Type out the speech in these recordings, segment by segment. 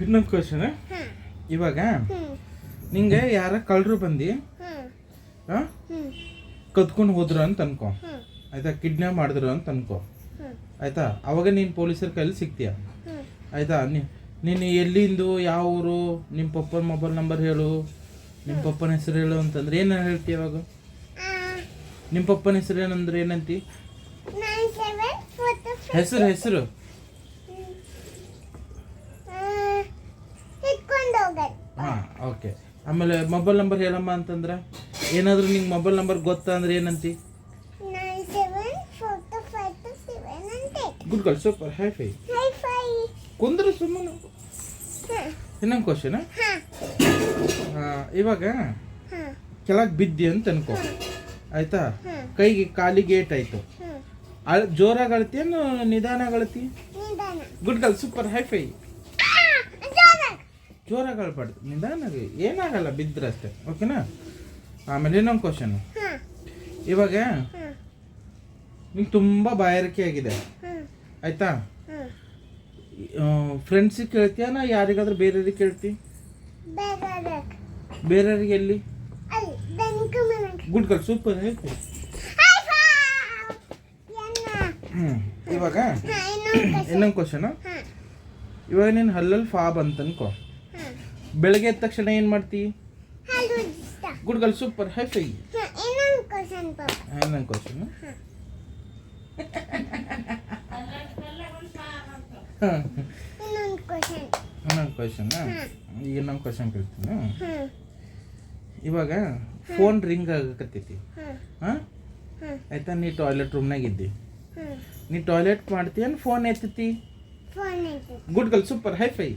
ಇನ್ನೊಂದು ಕ್ವಶನ್. ಇವಾಗ ನಿಂಗೆ ಯಾರ ಕಳ್ಳರು ಬಂದು ಕದ್ಕೊಂಡು ಹೋದ್ರು ಅಂತ ಅನ್ಕೋ, ಆಯ್ತಾ, ಕಿಡ್ನಾಪ್ ಮಾಡಿದ್ರು ಅಂತ ಅನ್ಕೋ, ಆಯ್ತಾ, ಅವಾಗ ನೀನು ಪೊಲೀಸರ ಕೈಲಿ ಸಿಗ್ತೀಯ, ಆಯ್ತಾ. ನೀನು ಎಲ್ಲಿಂದು, ಯಾವ ಊರು, ನಿಮ್ಮ ಪಪ್ಪನ ಮೊಬೈಲ್ ನಂಬರ್ ಹೇಳು, ನಿಮ್ಮ ಪಪ್ಪನ ಹೆಸರು ಹೇಳು ಅಂತಂದ್ರೆ ಏನು ಹೇಳ್ತೀಯ ಅವಾಗ? ನಿಮ್ಮ ಪಪ್ಪನ ಹೆಸರು ಏನಂದ್ರೆ ಏನಂತಿ? ಹೆಸರು ಹಾಂ, ಓಕೆ. ಆಮೇಲೆ ಮೊಬೈಲ್ ನಂಬರ್ ಹೇಳಮ್ಮ ಅಂತಂದ್ರೆ ಏನಾದರೂ ನಿಂಗೆ ಮೊಬೈಲ್ ನಂಬರ್ ಗೊತ್ತಾ ಅಂದ್ರೆ ಏನಂತಿ? Good girl, super, high fi. ಕುಂದ್ರು ಸುಮ್ಮನೆ. ಇನ್ನೊಂದು ಕ್ವಶನ್. ಇವಾಗ ಕೆಳಗೆ ಬಿದ್ದಿ ಅಂತ ಅನ್ಕೋ, ಆಯ್ತಾ, ಕೈಗೆ ಕಾಲಿಗೆ ಏಟಾಯ್ತು, ಜೋರಾಗಿ ಅಳ್ತೀಯೇನು ನಿಧಾನಾಗಿ ಅಳ್ತಿ? Good girl, super, high fi. ಜೋರಾಗಿ ಅಳ್ಬಾರ್ದು, ನಿಧಾನಾಗಿ, ಏನಾಗಲ್ಲ ಬಿದ್ದರೆ ಅಷ್ಟೇ, ಓಕೆನಾ. ಆಮೇಲೆ ಇನ್ನೊಂದು ಕ್ವಶನ್. ಇವಾಗ ನಿಂಗೆ ತುಂಬ ಬಾಯಾರಿಕೆ ಆಗಿದೆ, ಆಯ್ತಾ, ಫ್ರೆಂಡ್ಸಿಗೆ ಕೇಳ್ತೀಯ ನಾ ಯಾರಿಗಾದ್ರೂ ಬೇರೆಯವ್ರಿಗೆ ಕೇಳ್ತಿ? ಬೇರೆಯವ್ರಿಗೆ ಎಲ್ಲಿ? ಗುಡ್ ಗರ್ಲ್, ಸೂಪರ್, ಹೇಳ್ತಿ. ಇವಾಗ ಇನ್ನೊಂದು ಕ್ವಶನ್. ಇವಾಗ ನೀನು ಹಲ್ಲಲ್ಲಿ ಫಾ ಬಂತ ಅನ್ಕೋ, ಬೆಳಗ್ಗೆ ಎದ್ದ ತಕ್ಷಣ ಏನು ಮಾಡ್ತಿ? Good girl, super, high five. ಇನ್ನೊಂದು ಕ್ವಶನ್. ಈಗ ಇನ್ನೊಂದು ಕ್ವಶನ್ ಕೇಳ್ತೀನಿ. ಇವಾಗ ಫೋನ್ ರಿಂಗ್ ಆಗಕತ್ತೈತಿ, ಹಾಂ, ಆಯ್ತಾ, ನೀ ಟಾಯ್ಲೆಟ್ ರೂಮ್ನಾಗ ಇದ್ದಿ, ನೀ ಟಾಯ್ಲೆಟ್ ಮಾಡ್ತೀಯ, ಫೋನ್ ಎತ್ತತಿ? Good girl, super, high fi.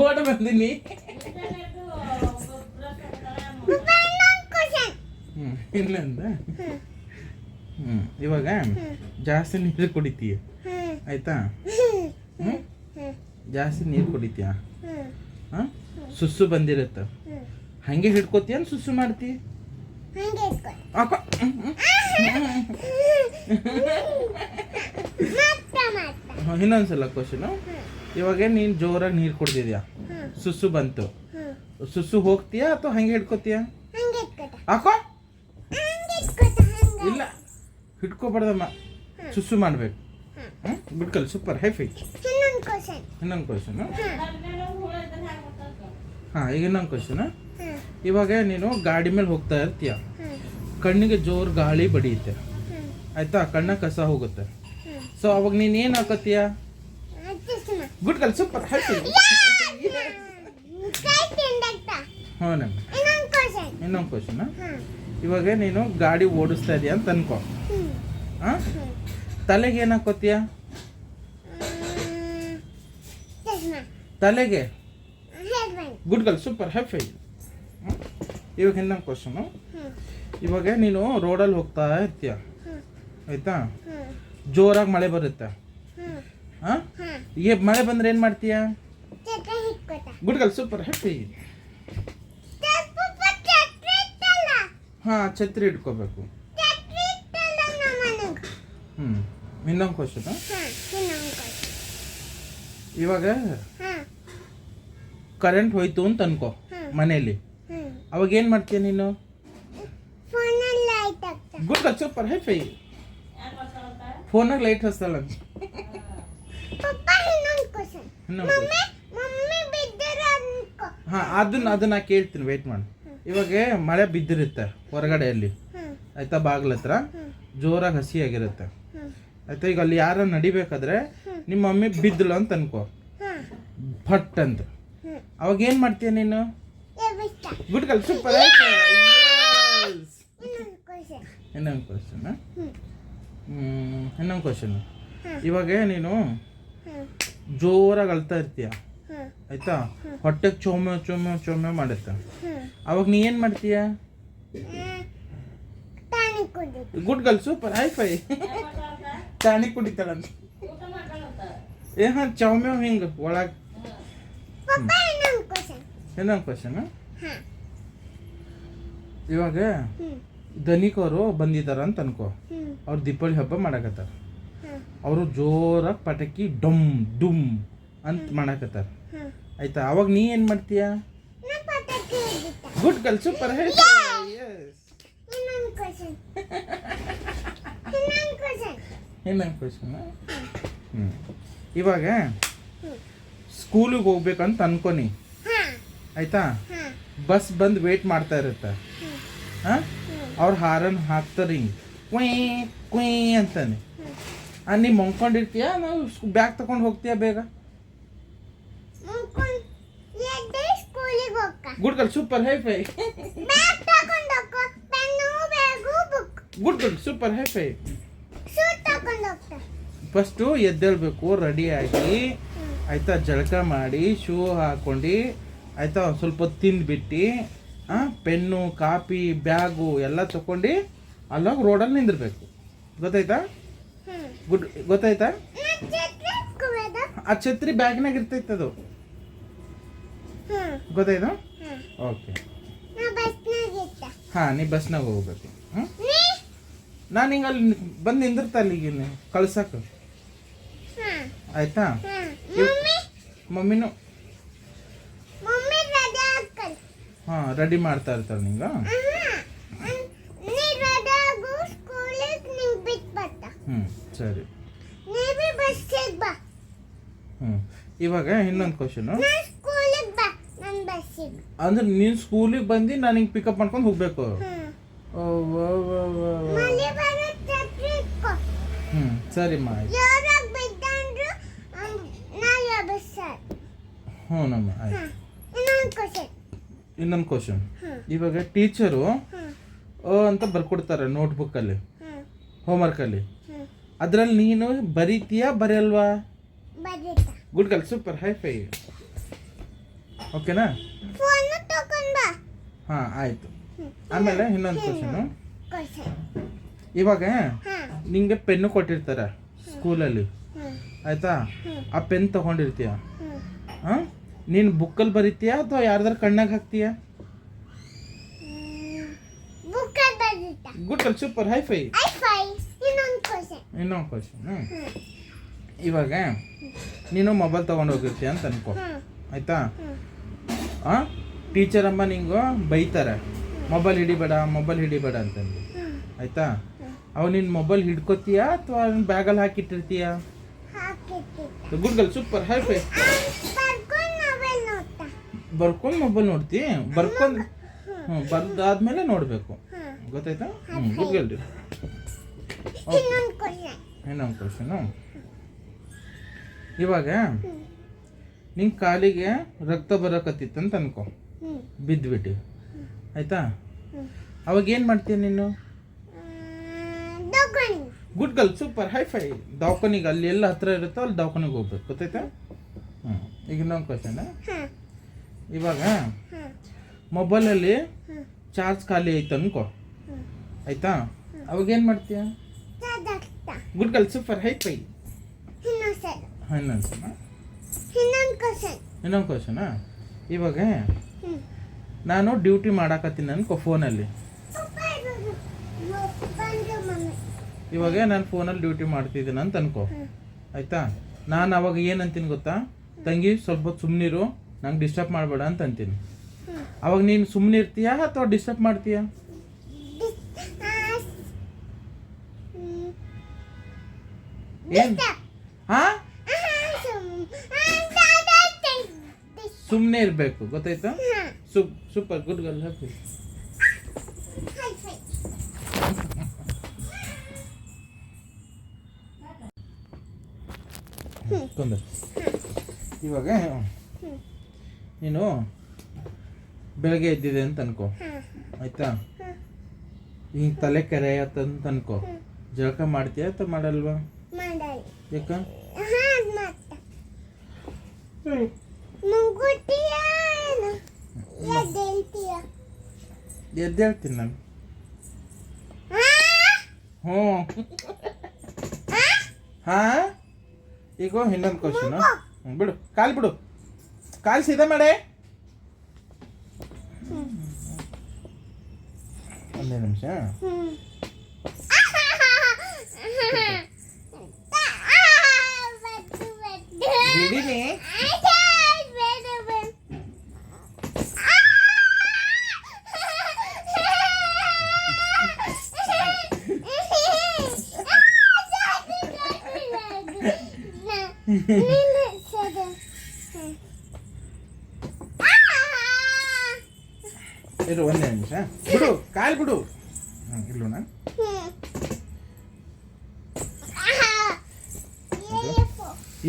ಓಡ ಬಂದಿನಿ. ಇಲ್ಲ ಅಂದ. ಇವಾಗ ಜಾಸ್ತಿ ನೀರು ಕುಡಿತೀಯ, ಆಯ್ತಾ, ಜಾಸ್ತಿ ನೀರು ಕುಡಿತೀಯ, ಹಾಂ, ಸುಸ್ಸು ಬಂದಿರತ್ತ, ಹಂಗೆ ಹಿಡ್ಕೋತೀಯ ಸುಸ್ಸು ಮಾಡ್ತಿ? ಇನ್ನೊಂದ್ಸಲ ಕ್ವಶನು. ಇವಾಗ ನೀನು ಜೋರಾಗಿ ನೀರು ಕುಡ್ದಿದ್ಯಾ, ಸುಸ್ಸು ಬಂತು, ಸುಸ್ಸು ಹೋಗ್ತೀಯಾ ಅಥವಾ ಹಂಗೆ ಹಿಡ್ಕೋತೀಯ? ಹಾಕೋ, ಇಲ್ಲ, ಹಿಡ್ಕೋಬಾರ್ದಮ್ಮ, ಸುಸ್ಸು ಮಾಡ್ಬೇಕು. Good girl, super, high five. ಇನ್ನೊಂದು ಕ್ವಶನ್. ಹಾಂ, ಈಗ ಇನ್ನೊಂದು ಕ್ವಶನ್. ಇವಾಗ ನೀನು ಗಾಡಿ ಮೇಲೆ ಹೋಗ್ತಾ ಇರ್ತೀಯ, ಕಣ್ಣಿಗೆ ಜೋರು ಗಾಳಿ ಬಡಿಯುತ್ತೆ, ಆಯ್ತಾ, ಕಣ್ಣ ಕಸ ಹೋಗುತ್ತೆ, ಸೊ ಅವಾಗ ನೀನು ಏನು ಹಾಕತ್ತೀಯ? Good girl, super, high fi. ಹ್ಞೂ ನಮ್ಮ ಇನ್ನೊಂದು ಕ್ವಶನ್. ಇವಾಗ ನೀನು ಗಾಡಿ ಓಡಿಸ್ತಾ ಇದೀಯ ಅಂತ ಅನ್ಕೋ, ಹಾಂ, ತಲೆಗೆ ಏನು ಹಾಕೋತೀಯ? ತಲೆಗೆ? Good girl, super, high fi. ಇವಾಗ ಇನ್ನೊಂದು ಕ್ವಶನು. ಇವಾಗ ನೀನು ರೋಡಲ್ಲಿ ಹೋಗ್ತಾ ಇರ್ತೀಯ, ಆಯ್ತಾ, ಜೋರಾಗಿ ಮಳೆ ಬರುತ್ತೆ, ಹಾಂ, ಈಗ ಮಳೆ ಬಂದ್ರೆ ಏನು ಮಾಡ್ತೀಯ? Good girl, super, high fi. ಹಾಂ, ಛತ್ರಿ ಹಿಡ್ಕೋಬೇಕು. ಇನ್ನೊಂದು ಕ್ವಶನ್. ಇವಾಗ ಕರೆಂಟ್ ಹೋಯ್ತು ಅಂತ ಅನ್ಕೋ ಮನೆಯಲ್ಲಿ, ಅವಾಗ ಏನು ಮಾಡ್ತೀಯ ನೀನು? Good girl, super, high fi. ಫೋನಾಗ ಲೈಟ್ ಹಚ್ತಲ್ಲ. ಹಾಂ, ಅದನ್ನ ಕೇಳ್ತೀನಿ, ವೇಟ್ ಮಾಡಿ. ಇವಾಗ ಮಳೆ ಬಿದ್ದಿರುತ್ತೆ ಹೊರಗಡೆಯಲ್ಲಿ, ಆಯ್ತಾ, ಬಾಗ್ಲ ಹತ್ರ ಜೋರಾಗಿ ಹಸಿ ಆಗಿರುತ್ತೆ, ಆಯ್ತಾ, ಈಗ ಅಲ್ಲಿ ಯಾರ ನಡಿಬೇಕಾದ್ರೆ ನಿಮ್ಮ ಮಮ್ಮಿ ಬಿದ್ದಳು ಅಂತ ಅನ್ಕೋ, ಫಟ್ ಅಂತ, ಅವಾಗ ಏನು ಮಾಡ್ತೀಯ ನೀನು? Good girl, super. ಇನ್ನೊಂದು ಕ್ವಶನ್. ಇವಾಗ ನೀನು ಜೋರಾಗಿ ಅಳ್ತಾ ಇರ್ತೀಯ, ಆಯ್ತಾ, ಹೊಟ್ಟೆಗೆ ಚೊಮ್ಮೆ ಚೊಮ್ಮೆ ಚೊಮ್ಮೆ ಮಾಡುತ್ತೆ, ಅವಾಗ ನೀ ಏನು ಮಾಡ್ತೀಯ? Good girl, super, high fi. Tonic ಕುಡಿತಾಳಂತ. ಹಾಂ, ಚೌಮ್ಯ ಹಿಂಗೆ ಒಳಗೆ. ಇನ್ನೊಂದು ಕ್ವಶನ್. ಇವಾಗ ಧನಿಕವರು ಬಂದಿದ್ದಾರ ಅಂತ ಅನ್ಕೋ. ಅವ್ರು ದೀಪಾವಳಿ ಹಬ್ಬ ಮಾಡಕತ್ತಾರ. ಅವರು ಜೋರಾಗಿ ಪಟಾಕಿ ಡಮ್ ಡುಮ್ ಅಂತ ಮಾಡಕತ್ತಾರ. ಆಯ್ತಾ, ಅವಾಗ ನೀ ಏನು ಮಾಡ್ತೀಯ? Good girl, super. ಇನ್ನೊಂದು ಕ್ವಶನ್. ಇವಾಗ ಸ್ಕೂಲಿಗೆ ಹೋಗ್ಬೇಕಂತ ಅನ್ಕೊನಿ. ಆಯ್ತಾ, ಬಸ್ ಬಂದು ವೇಟ್ ಮಾಡ್ತಾ ಇರುತ್ತೆ. ಹಾಂ, ಅವ್ರು ಹಾರನ್ ಹಾಕ್ತಾರೆ ಹಿಂಗೆ ಕುಯ್ ಕುಯ್ ಅಂತಾನೆ. ನೀ ಮಂಕೊಂಡಿರ್ತೀಯ, ನಾವು ಬ್ಯಾಗ್ ತಗೊಂಡು ಹೋಗ್ತೀಯ ಬೇಗ? Good girl, super. High fi. Good girl, super. High fi. First ಎದ್ದೇಳ್ಬೇಕು, ರೆಡಿಯಾಗಿ ಆಯ್ತಾ, ಜಳಕ ಮಾಡಿ ಶೂ ಹಾಕೊಂಡು ಆಯ್ತಾ, ಸ್ವಲ್ಪ ತಿಂದ್ಬಿಟ್ಟು ಪೆನ್ನು ಕಾಪಿ ಬ್ಯಾಗು ಎಲ್ಲ ತಗೊಂಡು ಅಲ್ಲಾಗ ರೋಡಲ್ಲಿ ನಿಂದಿರ್ಬೇಕು. ಗೊತ್ತಾಯ್ತಾ? ಗೊತ್ತಾಯ್ತಾ? ಆ ಛತ್ರಿ ಬ್ಯಾಗ್ನಾಗ ಇರ್ತೈತೆ ಅದು. ಗೊತ್ತಾಯ್ತಾ? ಓಕೆ. ಹಾಂ, ನೀ ಬಸ್ನಾಗ ಹೋಗ್ಬೇಕು. ನಾನು ಹಿಂಗೆ ಅಲ್ಲಿ ಬಂದು ನಿಂದಿರ್ತಾ ಅಲ್ಲಿಗೆ ಕಳ್ಸಕ್ಕೆ. ಆಯ್ತಾ? ಮಮ್ಮಿನೂ ಹಾಂ ರೆಡಿ ಮಾಡ್ತಾ ಇರ್ತಾರೆ ನಿಂಗೆ. ಸರಿ. ಇವಾಗ ಇನ್ನೊಂದು ಕ್ವಶನ್. ಅಂದ್ರೆ ನೀನು ಸ್ಕೂಲಿಗೆ ಬಂದು ನಾನು ಹಿಂಗೆ ಪಿಕಪ್ ಮಾಡ್ಕೊಂಡು ಹೋಗ್ಬೇಕು. ಸರಿ ಮಾ. ಹ್ಞೂ ನಮ್ಮ ಆಯ್ತು. ಇನ್ನೊಂದು ಕ್ವಶನ್. ಇವಾಗ ಟೀಚರು ಅಂತ ಬರ್ಕೊಡ್ತಾರೆ ನೋಟ್ಬುಕ್ಕಲ್ಲಿ, ಹೋಮ್ವರ್ಕಲ್ಲಿ. ಅದರಲ್ಲಿ ನೀನು ಬರೀತೀಯಾ ಬರೆಯಲ್ವಾ? Good girl, super. High fi. ಓಕೆನಾ? ಹಾಂ ಆಯಿತು. ಆಮೇಲೆ ಇನ್ನೊಂದು ಕ್ವಶನು. ಇವಾಗ ನಿಂಗೆ ಪೆನ್ನು ಕೊಟ್ಟಿರ್ತಾರೆ ಸ್ಕೂಲಲ್ಲಿ. ಆಯಿತಾ, ಆ ಪೆನ್ ತಗೊಂಡಿರ್ತೀಯ. ಹಾಂ, ನೀನು ಬುಕ್ಕಲ್ಲಿ ಬರೀತೀಯಾ ಅಥವಾ ಯಾರ್ದಾರು ಕಣ್ಣಾಗ ಹಾಕ್ತೀಯಾ? Good girl, super. High five. ಇನ್ನೊಂದು ಕ್ವಶನ್. ಇವಾಗ ನೀನು ಮೊಬೈಲ್ ತೊಗೊಂಡು ಹೋಗಿರ್ತೀಯ ಅಂತ ಅನ್ಕೋ. ಆಯಿತಾ, ಟೀಚರ್ ಅಮ್ಮ ನಿಂಗೆ ಬೈತಾರೆ, ಮೊಬೈಲ್ ಹಿಡಿಬೇಡ ಅಂತಂದು. ಆಯಿತಾ, ಅವ ನೀನು ಮೊಬೈಲ್ ಹಿಡ್ಕೋತೀಯಾ ಅಥವಾ ಬ್ಯಾಗಲ್ಲಿ ಹಾಕಿಟ್ಟಿರ್ತೀಯ? Good girl, super. High fi. ಬರ್ಕೊಂಡು ಮೊಬೈಲ್ ನೋಡ್ತಿ, ಬರ್ಕೊಂಡು ಬರ್ದಾದ್ಮೇಲೆ ನೋಡಬೇಕು. ಗೊತ್ತಾಯ್ತಾ? Good girl. ಇನ್ನೊಂದು ಕ್ವಶನು. ಇವಾಗ ನಿಂಗೆ ಕಾಲಿಗೆ ರಕ್ತ ಬರಕತ್ತಿತ್ತಂತ ಅನ್ಕೋ, ಬಿದ್ದುಬಿಟ್ಟು. ಆಯ್ತಾ, ಅವಾಗ ಏನು ಮಾಡ್ತೀಯ ನೀನು? Good girl, super. High fi. ದವಾಖಾನಿಗೆ ಅಲ್ಲಿ ಎಲ್ಲ ಹತ್ರ ಇರುತ್ತೋ ಅಲ್ಲಿ ದವಾಖಾನಿಗೆ ಹೋಗ್ಬೇಕು. ಗೊತ್ತಾಯ್ತಾ? ಈಗ ಇನ್ನೊಂದು ಕ್ವಶನ್. ಇವಾಗ ಮೊಬೈಲಲ್ಲಿ ಚಾರ್ಜ್ ಖಾಲಿ ಐತೆ ಅನ್ಕೋ. ಆಯ್ತಾ, ಅವಾಗ ಏನು ಮಾಡ್ತೀಯ? Good girl, super. High five. ಇನ್ನೊಂದು ಕ್ವಶನಾ. ಇವಾಗ ನಾನು ಡ್ಯೂಟಿ ಮಾಡಾಕತ್ತೀನಿ ಅನ್ಕೋ ಫೋನಲ್ಲಿ. ಇವಾಗ ನಾನು ಫೋನಲ್ಲಿ ಡ್ಯೂಟಿ ಮಾಡ್ತಿದ್ದೀನಿ ಅಂತ ಅನ್ಕೋ. ಆಯಿತಾ, ನಾನು ಅವಾಗ ಏನಂತೀನಿ ಗೊತ್ತಾ? ತಂಗಿ ಸ್ವಲ್ಪ ಸುಮ್ಮನಿರು, ನಂಗೆ ಡಿಸ್ಟರ್ಬ್ ಮಾಡಬೇಡ ಅಂತ ಅಂತೀನಿ. ಅವಾಗ ನೀನು ಸುಮ್ಮನೆ ಇರ್ತೀಯಾ ಅಥವಾ ಡಿಸ್ಟರ್ಬ್ ಮಾಡ್ತೀಯಾ? ಏನು? ಹಾಂ, ಸುಮ್ಮನೆ ಇರಬೇಕು. ಗೊತ್ತಾಯ್ತಾ? ಸೂಪರ್. Good girl. ಹ್ಯಾಪಿ. ಇವಾಗ ನೀನು ಬೆಳಗ್ಗೆ ಎದ್ದಿದೆ ಅಂತ ಅನ್ಕೋ. ಆಯ್ತಾ, ಹಿಂಗೆ ತಲೆ ಕೆರೆ ಆಯ್ತಂತ ಅನ್ಕೋ. ಜಳಕ ಮಾಡ್ತೀಯ ಅಥವಾ ಮಾಡಲ್ವಾ? ಯಾಕ? ಎದ್ದೇಳ್ತೀನಿ ನಾನು. ಹ್ಞೂ. ಹಾಂ, ಈಗ ಇನ್ನೊಂದು ಕ್ವಶನು. ಬಿಡು, ಕಾಲು ಸೀದಾ ಮಾಡೆ. ಒಂದೇ ನಿಮಿಷ. ಹಿಡೀನಿ. ಇರು ಒಂದೇ ನಿಮಿಷ. ಬಿಡು, ಕಾಲು ಬಿಡು. ಇಲ್ಲೋಣ.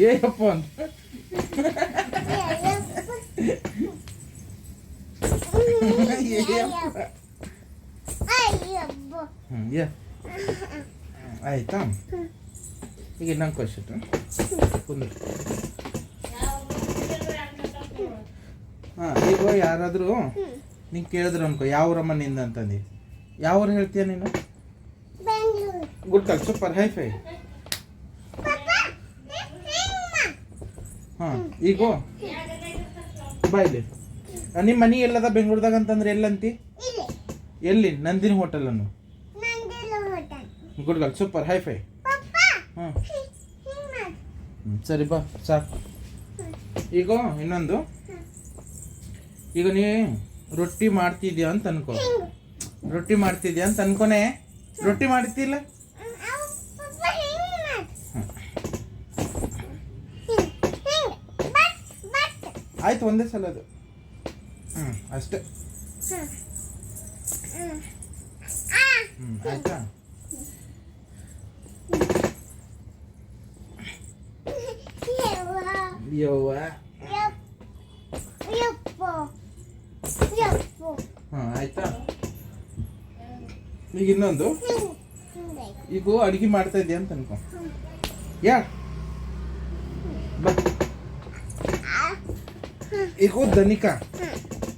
ಏಯಪ್ಪ ಅಂತ ಆಯ್ತಾ? ಈಗ ಇನ್ನೊಂದು ಕ್ವಶನ್ ಕುಂದ್ರು. ಈಗ ಯಾರಾದರೂ ನಿಂಗೆ ಕೇಳಿದ್ರು ಅನ್ಕೋ, ಯಾವ ಊರಮ್ಮ ನಿಂದ ಅಂತಂದು, ಯಾವ ಊರು ಹೇಳ್ತೀಯ ನೀನು? ಗುಡ್ ಕಲ್, ಸೂಪರ್, ಹೈ ಫೈ. ಹಾಂ, ಈಗ ಬಾ ಇಲ್ಲಿ. ನಿಮ್ಮ ಮನೆ ಎಲ್ಲದ ಬೆಂಗಳೂರದಾಗ ಅಂತಂದ್ರೆ ಎಲ್ಲಂತಿ? ಎಲ್ಲಿ? ನಂದಿನಿ ಹೋಟೆಲ್ ಅನ್ನು. Good girl, super, high fi. ಹಾಂ ಸರಿ ಬಾ, ಸಾಕು. ಈಗ ಇನ್ನೊಂದು, ಈಗ ನೀ ರೊಟ್ಟಿ ಮಾಡ್ತಿದ್ಯಾ ಅಂತ ಅನ್ಕೋ. ರೊಟ್ಟಿ ಮಾಡ್ತಿದ್ಯಾ ಅಂತ ಅನ್ಕೋನೆ. ರೊಟ್ಟಿ ಮಾಡ್ತಿಲ್ಲ? ಆಯ್ತು, ಒಂದೇ ಸಲ ಅದು. ಅಷ್ಟೇ. ಆಯ್ತಾ? ಯವ್ವ. ಹಾಂ ಆಯ್ತಾ? ಈಗ ಇನ್ನೊಂದು, ಈಗ ಅಡುಗೆ ಮಾಡ್ತಾ ಇದೆಯಾ ಅಂತ ಅನ್ಕೋ. ಯಾ ಬಾ. ಈಗ ದನಿಕಾ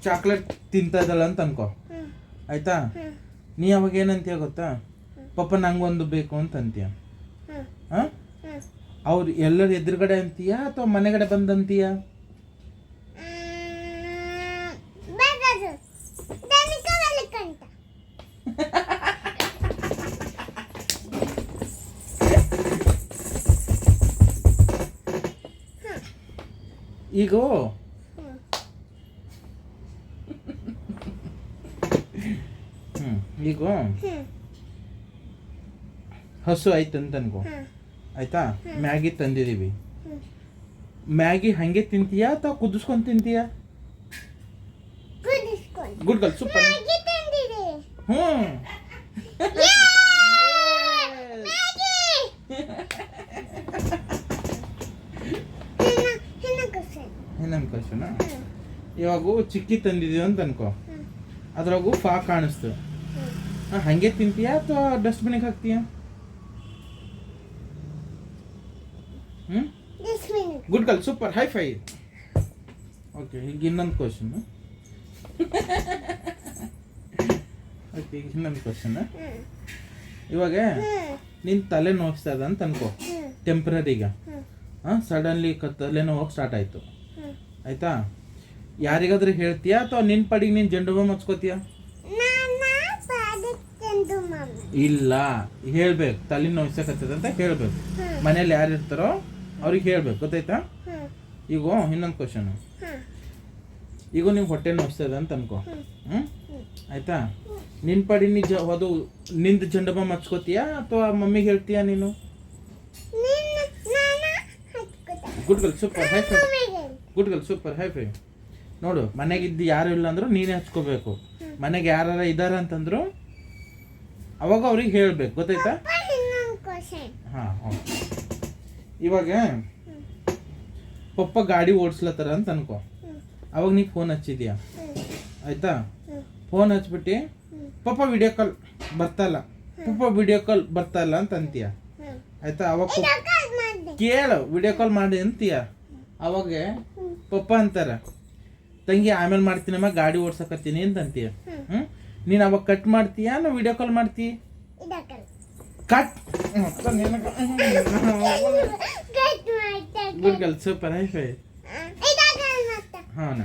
ಚಾಕ್ಲೇಟ್ ತಿಂತಾ ಇದ್ದಲ್ಲ ಅಂತ ಅನ್ಕೋ. ಆಯ್ತಾ? ನೀ ಅವಾಗ ಏನಂತೀಯ ಗೊತ್ತಾ? ಪಾಪ ನಂಗೊಂದು ಬೇಕು ಅಂತ ಅಂತೀಯ. ಹಾಂ, ಅವ್ರು ಎಲ್ಲರ ಎದುರುಗಡೆ ಅಂತೀಯ ಅಥವಾ ಮನೆಗಡೆ ಬಂದಂತೀಯ? ಈಗ ಈಗ ಹಸು ಆಯ್ತು ಅಂತ ಅನ್ಕೋ. ಆಯ್ತಾ? ಮ್ಯಾಗಿ ತಂದಿದೀವಿ. ಮ್ಯಾಗಿ ಹಂಗೆ ತಿಂತೀಯಾ ಅಥವಾ ಕುದಿಸ್ಕೊಂಡು ತಿಂತೀಯಾ? Good girl, super. ಇನ್ನೊಂದು ಕ್ವಶನ್. ಇವಾಗ ಚಿಕ್ಕಿ ತಂದಿದೀವಿ ಅಂತ ಅನ್ಕೋ. ಅದ್ರಾಗೂ ಫಾ ಕಾಣಿಸ್ತು. ಹಂಗೆ ತಿಂತೀಯಾ ಅಥವಾ ಡಸ್ಟ್ಬಿನ್ಗೆ ಹಾಕ್ತೀಯಾ? Good girl, super, high fi. Okay, ಈಗ ಇನ್ನೊಂದು ಕ್ವಶನ್. ಓಕೆ, ಈಗ ಇನ್ನೊಂದು ಕ್ವಶನ್. ಇವಾಗ ನಿನ್ನ ತಲೆ ನೋವಿಸ್ತಾ ಇದೆ ಅಂತ ಅನ್ಕೋ, ಟೆಂಪ್ರರಿಗ. ಸಡನ್ಲಿ ತಲೆ ನೋವು ಸ್ಟಾರ್ಟ್ ಆಯಿತು. ಆಯ್ತಾ? ಯಾರಿಗಾದ್ರೂ ಹೇಳ್ತೀಯಾ ಅಥವಾ ನಿನ್ನ ಪಡಿಗೆ ನೀನು ಜಂಡು ಬಾಂಬ್ ಹಚ್ಕೋತೀಯಾ? ಇಲ್ಲ, ಹೇಳ್ಬೇಕು. ತಲೆ ನೋವಿಸಕತ್ತದ ಅಂತ ಹೇಳ್ಬೇಕು. ಮನೇಲಿ ಯಾರು ಇರ್ತಾರೋ ಅವ್ರಿಗೆ ಹೇಳ್ಬೇಕು, ಗೊತ್ತಾಯ್ತಾ? ಈಗ ಇನ್ನೊಂದು ಕ್ವಶನ್. ಈಗ ನೀವು ಹೊಟ್ಟೆ ನೋವಿಸ್ತದ ಅಂತ ಅನ್ಕೋ. ಆಯ್ತಾ? ನಿನ್ನ ಪಡಿ ಅದು ನಿಂದು ಜಂಡು ಬಾಂಬ್ ಹಚ್ಕೋತೀಯಾ ಅಥವಾ ಮಮ್ಮಿಗೆ ಹೇಳ್ತೀಯಾ ನೀನು? Good girl, super, high fi. Good girl, super, high fi. ನೋಡು, ಮನೆಗಿದ್ದು ಯಾರು ಇಲ್ಲ ಅಂದ್ರು ನೀನೇ ಹಚ್ಕೋಬೇಕು. ಮನೆಗೆ ಯಾರು ಇದಾರ ಅಂತಂದ್ರು ಅವಾಗ ಅವ್ರಿಗೆ ಹೇಳ್ಬೇಕು, ಗೊತ್ತಾಯ್ತಾ? ಹಾಂ, ಓಕೆ. ಇವಾಗ ಪಪ್ಪ ಗಾಡಿ ಓಡಿಸ್ಲತ್ತಾರ ಅಂತ ಅನ್ಕೋ. ಅವಾಗ ನೀ ಫೋನ್ ಹಚ್ಚಿದ್ಯಾ. ಆಯ್ತಾ? ಫೋನ್ ಹಚ್ಬಿಟ್ಟು ಪಪ್ಪ ವಿಡಿಯೋ ಕಾಲ್ ಬರ್ತಲ್ಲ, ಪಪ್ಪ ವಿಡಿಯೋ ಕಾಲ್ ಬರ್ತಲ್ಲ ಅಂತ ಅಂತೀಯ. ಆಯ್ತಾ? ಅವಾಗ ಕೇಳು, ವಿಡಿಯೋ ಕಾಲ್ ಮಾಡಿ ಅಂತೀಯ. ಅವಾಗ ಪಪ್ಪ ಅಂತಾರ, ತಂಗಿ ಆಮೇಲೆ ಮಾಡ್ತೀನಮ್ಮ, ಗಾಡಿ ಓಡ್ಸಕತ್ತೀನಿ ಅಂತ ಅಂತೀಯ. ನೀನು ಅವಾಗ ಕಟ್ ಮಾಡ್ತೀಯಾ ನಾ ವಿಡಿಯೋ ಕಾಲ್ ಮಾಡ್ತೀಯ? Cut. Good girl, super, high fi. ಹಾಂ,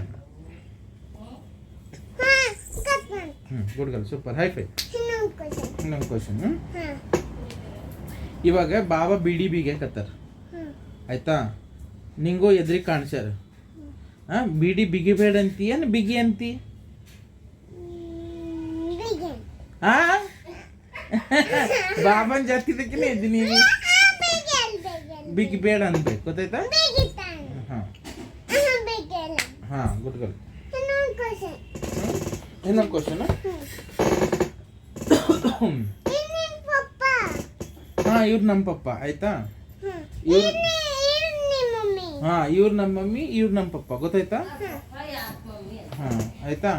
good girl super high five. ಇನ್ನೊಂದು ಕ್ವಶನ್. ಇವಾಗ ಬಾಬಾ ಬಿಡಿ ಬಿಗೇಕತ್ತಾರ ಆಯ್ತಾ, ನಿಂಗೂ ಎದ್ರಿಗೆ ಕಾಣಿಸ್ಯಾರ. ಬಿಡಿ ಬಿಗಿಬೇಡ ಅಂತೀಯ ಬಿಗಿ ಅಂತಿ? ಬಾಬನ್ ಜಾಸ್ತಿದಕ್ಕಿನ ಎದ್ದೀನಿ ಬಿಗಿ ಬೇಡ ಅನ್ಬೇಕು ಗೊತ್ತಾಯ್ತಾ? ಹಾ ಗುಡ್ ಗರ್ಲ್. ಇನ್ನೊಂದು ಕ್ವಶನ್. ಹಾ ಇವ್ರು ನಮ್ಮ ಪಪ್ಪ ಆಯ್ತಾ, ಇವ್ರು ನಮ್ಮ ಮಮ್ಮಿ ಇವ್ರು ನಮ್ಮ ಪಪ್ಪ ಗೊತ್ತಾಯ್ತಾ? ಹಾ ಆಯ್ತಾ.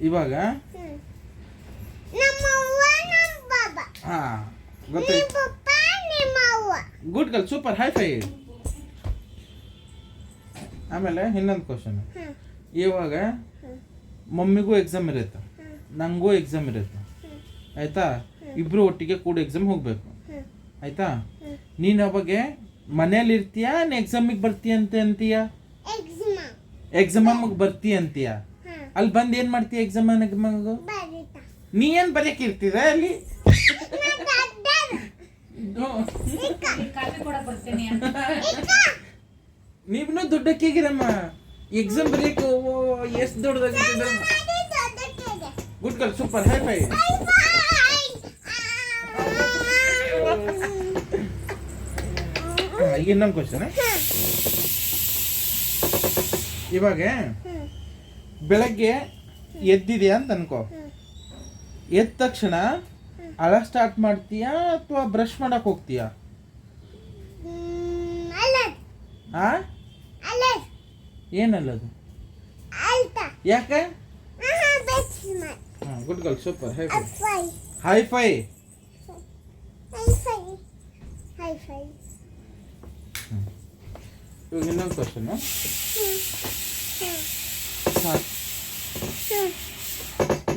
ಇವಾಗ ಹಾ ಗೊತ್ತಾಯ್ತು. Good girl super high fi. ಆಮೇಲೆ ಇನ್ನೊಂದು ಕ್ವಶನ್. ಇವಾಗ ಮಮ್ಮಿಗೂ ಎಕ್ಸಾಮ್ ಇರುತ್ತೆ, ನಂಗೂ ಎಕ್ಸಾಮ್ ಇರುತ್ತೆ ಆಯ್ತಾ, ಇಬ್ರು ಒಟ್ಟಿಗೆ ಕೂಡ ಎಕ್ಸಾಮ್ ಹೋಗ್ಬೇಕು ಆಯ್ತಾ. ನೀನು ಅವಾಗ ಮನೇಲಿ ಇರ್ತೀಯಾ ಎಕ್ಸಾಮಿಗೆ ಬರ್ತೀಯ ಅಂತೀಯ? ಎಕ್ಸಾಮ್ ಬರ್ತೀಯ ಅಂತೀಯ. ಅಲ್ಲಿ ಬಂದು ಏನ್ ಮಾಡ್ತೀಯ ಎಕ್ಸಾಮ್ ಮಗು? ನೀ ಏನ್ ಬರೆಯಕ್ಕೆ ಇರ್ತೀರ ಅಲ್ಲಿ? ನೀವ್ನು ದುಡ್ಡಕ್ಕಿರಮ್ಮ ಎಕ್ಸಾಮ್ ಬರೆಯಕ್ಕೆ ಎಷ್ಟು ದೊಡ್ಡದಾಗಿರ್ತದ. Good girl super high five. ಇನ್ನೊಂದು ಕ್ವಶನ್. ಇವಾಗ ಬೆಳಗ್ಗೆ ಎದ್ದಿದ್ಯಾ ಅಂತ ಅನ್ಕೋ, ಎದ್ದ ತಕ್ಷಣ ಅಳ ಸ್ಟಾರ್ಟ್ ಮಾಡ್ತೀಯಾ ಅಥವಾ ಬ್ರಷ್ ಮಾಡಕ್ ಹೋಗ್ತೀಯಾ? ಏನಲ್ಲದು? ಯಾಕೆ? Good girl super high fi. Hi fi. ಇವಾಗ ಇನ್ನೊಂದು ಕ್ವಶನ್.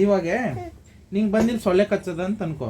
ಇವಾಗ ನಿಂಗೆ ಬಂದಿಲ್ಲ ಸೊಳ್ಳೆ ಕಚ್ಚದ ಅಂತ ಅನ್ಕೋ,